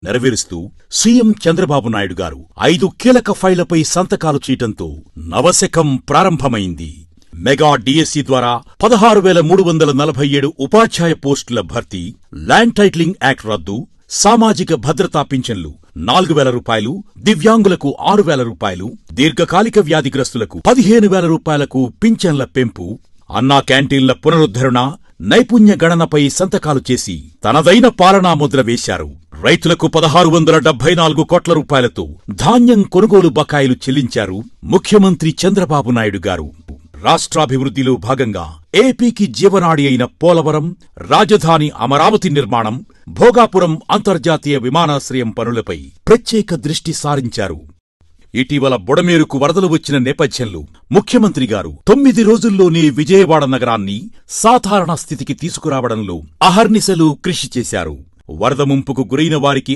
నెరవేరుస్తూ సీఎం చంద్రబాబు నాయుడు గారు 5 కీలక ఫైళ్లపై సంతకాలు చేయటంతో నవశకం ప్రారంభమైంది. మెగా డిఎస్సి ద్వారా 16,347 ఉపాధ్యాయ పోస్టుల భర్తీ, ల్యాండ్ టైటిలింగ్ యాక్ట్ రద్దు, సామాజిక భద్రతా పింఛన్లు 4,000 రూపాయలు, దివ్యాంగులకు 6,000 రూపాయలు, దీర్ఘకాలిక వ్యాధిగ్రస్తులకు 15,000 రూపాయలకు పింఛన్ల పెంపు, అన్నా క్యాంటీన్ల పునరుద్ధరణ, నైపుణ్య గణనపై సంతకాలు చేసి తనదైన పాలనా ముద్ర వేశారు. రైతులకు 1,674 కోట్ల రూపాయలతో ధాన్యం కొనుగోలు బకాయిలు చెల్లించారు ముఖ్యమంత్రి చంద్రబాబు నాయుడు గారు. రాష్ట్రాభివృద్ధిలో భాగంగా ఏపీకి జీవనాడి అయిన పోలవరం, రాజధాని అమరావతి నిర్మాణం, భోగాపురం అంతర్జాతీయ విమానాశ్రయం పనులపై ప్రత్యేక దృష్టి సారించారు. ఇటీవల బుడమేరుకు వరదలు వచ్చిన నేపథ్యంలో ముఖ్యమంత్రి గారు 9 రోజుల్లోనే విజయవాడ నగరాన్ని సాధారణ స్థితికి తీసుకురావడంలో అహర్నిశలు కృషి చేశారు. వరద ముంపుకు గురైన వారికి